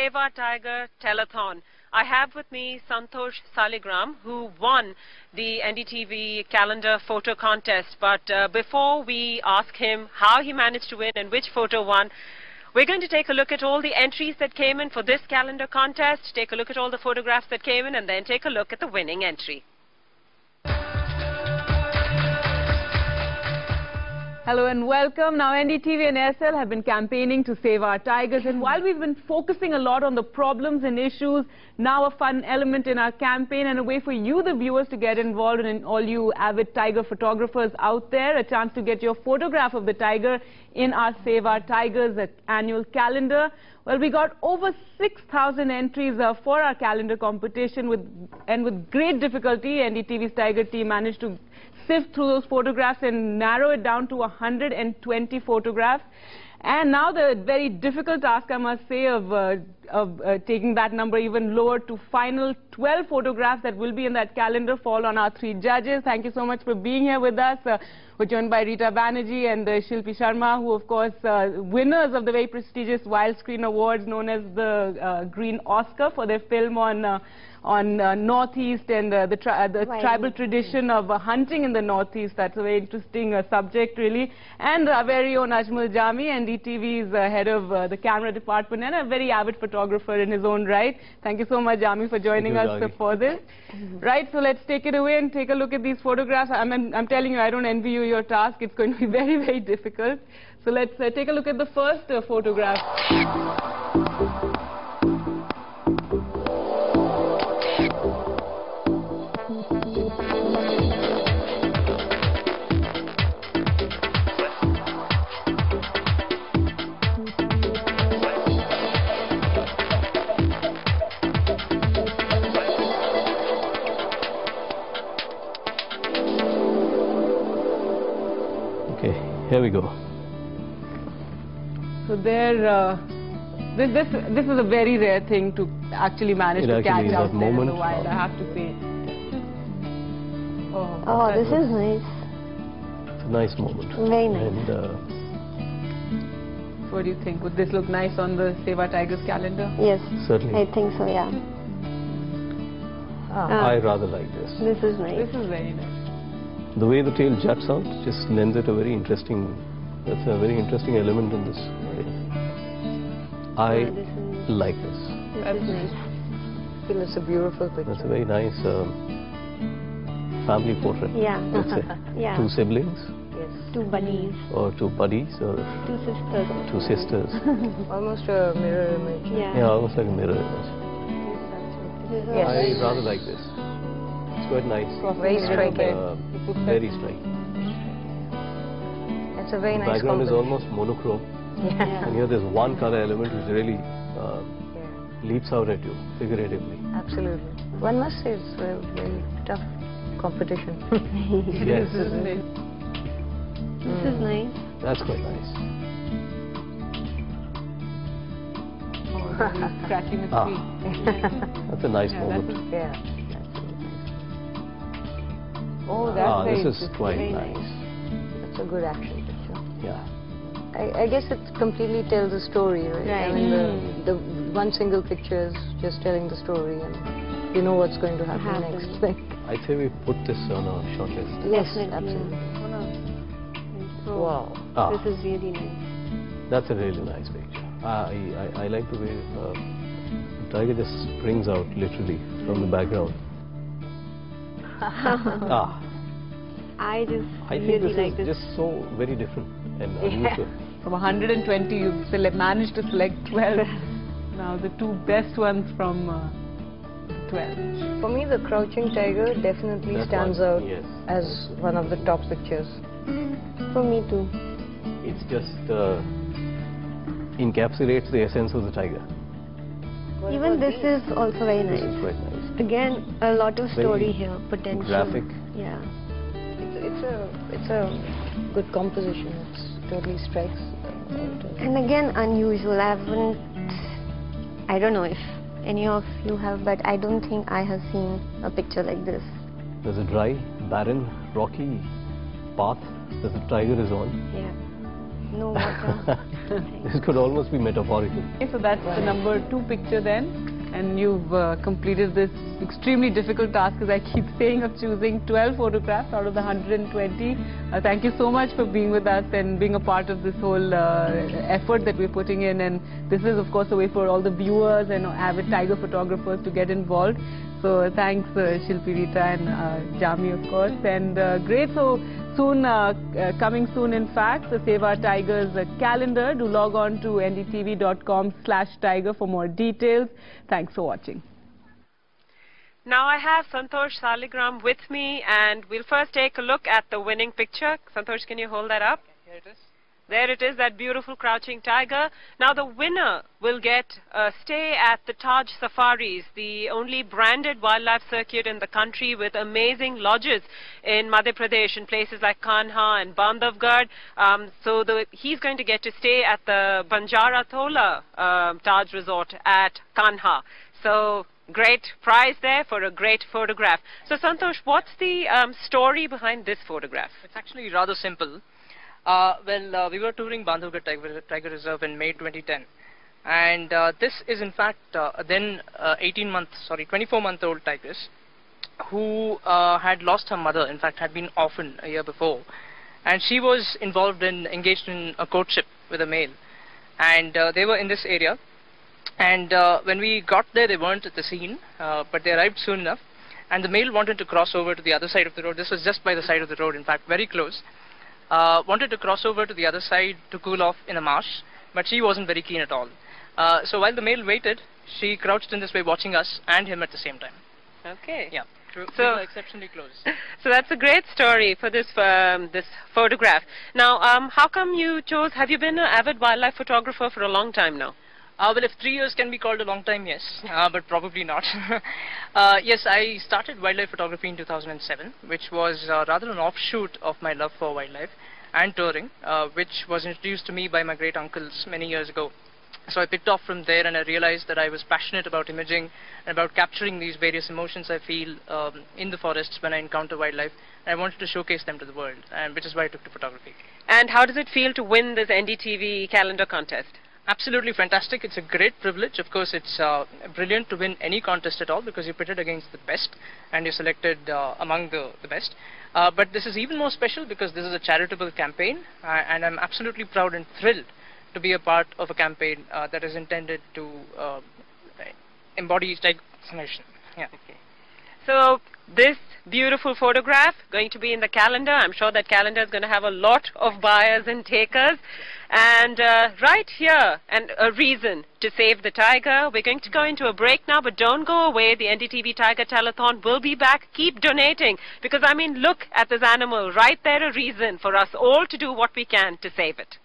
Save Our Tiger Telethon. I have with me Santosh Saligram, who won the NDTV calendar photo contest. But before we ask him how he managed to win and which photo won, we're going to take a look at all the entries that came in for this calendar contest, take a look at all the photographs that came in, and then take a look at the winning entry. Hello and welcome. Now NDTV and Aircel have been campaigning to save our tigers, and while we've been focusing a lot on the problems and issues, now a fun element in our campaign and a way for you, the viewers, to get involved, and all you avid tiger photographers out there, a chance to get your photograph of the tiger in our Save Our Tigers annual calendar. Well, we got over 6,000 entries for our calendar competition, with great difficulty, NDTV's Tiger team managed to sift through those photographs and narrow it down to 120 photographs. And now the very difficult task, I must say, of taking that number even lower to final 12 photographs that will be in that calendar fall on our three judges. Thank you so much for being here with us. We're joined by Rita Banerjee and Shilpi Sharma, who of course winners of the very prestigious Wild Screen Awards, known as the Green Oscar, for their film on Northeast and the tribal tradition of hunting in the Northeast. That's a very interesting subject, really. And our very own Ajmal Jami, NDTV's head of the camera department and a very avid photographer in his own right. Thank you so much, Jami, for joining us for this. Right, so let's take it away and take a look at these photographs. I'm telling you, I don't envy you your task. It's going to be very, very difficult. So let's take a look at the first photograph. Here we go. So there, this is a very rare thing to actually manage to catch out there in the wild, I have to say. Oh, this is nice. It's a nice moment. Very nice. And, what do you think? Would this look nice on the Save Our Tigers calendar? Yes. Certainly. I think so, yeah. I rather like this. This is nice. This is very nice. The way the tail juts out just lends it a very interesting, that's a very interesting element in this. I like this. This is nice. I feel it's a beautiful picture. That's a very nice family portrait. Yeah. Let's say. Yeah. Two siblings. Yes. Two buddies. Or two buddies, or Two sisters. two sisters. Almost a mirror image. Yeah. Yeah, almost like a mirror image. Yes. I rather like this. It's quite nice. Very striking. Very striking. It's a very the nice background is almost monochrome. Yeah. And here there's one color element which really leaps out at you, figuratively. Absolutely. One must say it's a very tough competition. Yes. This is nice. That's quite nice. Scratching his feet. That's a nice moment. Yeah. Oh, that's very this is quite nice. That's a good action picture. Yeah. I guess it completely tells a story, right? Right. I mean, the one single picture is just telling the story, and you know what's going to happen next. I'd say we put this on our short list. Yes, Definitely. absolutely. So, Wow. this is really nice. That's a really nice picture. I like the way the tiger just springs out literally from the background. I think really this like is this. just so very different and unusual. From 120, you managed to select 12. Now the two best ones from 12. For me, the crouching tiger definitely stands out as one of the top pictures. For me too. It's just encapsulates the essence of the tiger. Even this is also very This nice. is quite nice. Again, a lot of Very story here, potential. graphic. Yeah. It's a good composition. It totally strikes. And again, unusual. I don't know if any of you have, but I don't think I have seen a picture like this. There's a dry, barren, rocky path that the tiger is on. Yeah. no water. This could almost be metaphorical. Okay, so that's the number 2 picture then. And you've completed this extremely difficult task, as I keep saying, of choosing 12 photographs out of the 120. Thank you so much for being with us and being a part of this whole effort that we're putting in. And this is, of course, a way for all the viewers and avid tiger photographers to get involved. So thanks, Shilpi, Rita, and Jami, of course. And great. So soon, coming soon, in fact, the Save Our Tigers calendar. Do log on to ndtv.com/tiger for more details. Thanks for watching. Now I have Santosh Saligram with me, and we'll first take a look at the winning picture. Santosh, can you hold that up? Here it is. There it is, that beautiful crouching tiger. Now the winner will get a stay at the Taj Safaris, the only branded wildlife circuit in the country with amazing lodges in Madhya Pradesh in places like Kanha and Bandhavgarh. So he's going to get to stay at the Banjara Tola Taj Resort at Kanha. So great prize there for a great photograph. So Santosh, what's the story behind this photograph? It's actually rather simple. We were touring Bandhavgarh Tiger Reserve in May 2010, and this is in fact then 24-month-old tigress who had lost her mother. In fact, had been orphaned a year before, and she was engaged in a courtship with a male, and they were in this area. And when we got there, they weren't at the scene, but they arrived soon enough, and the male wanted to cross over to the other side of the road. This was just by the side of the road, in fact, very close. Wanted to cross over to the other side to cool off in a marsh, but she wasn't very keen at all. So while the male waited, she crouched in this way, watching us and him at the same time. Okay. Yeah. So we were exceptionally close. So that's a great story for this this photograph. Now, how come you chose? Have you been an avid wildlife photographer for a long time now? Well, if 3 years can be called a long time, yes, but probably not. Yes, I started wildlife photography in 2007, which was rather an offshoot of my love for wildlife and touring, which was introduced to me by my great uncles many years ago. So I picked off from there, and I realized that I was passionate about imaging and about capturing these various emotions I feel in the forests when I encounter wildlife, and I wanted to showcase them to the world, and which is why I took to photography. And how does it feel to win this NDTV calendar contest? Absolutely fantastic. It's a great privilege. Of course, it's brilliant to win any contest at all, because you're pitted against the best and you're selected among the best. But this is even more special because this is a charitable campaign, and I'm absolutely proud and thrilled to be a part of a campaign that is intended to embody tiger conservation. Yeah. Okay. So this beautiful photograph going to be in the calendar. I'm sure that calendar is going to have a lot of buyers and takers. And right here, and a reason to save the tiger. We're going to go into a break now, but don't go away. The NDTV Tiger Telethon will be back. Keep donating, because I mean, look at this animal right there, a reason for us all to do what we can to save it.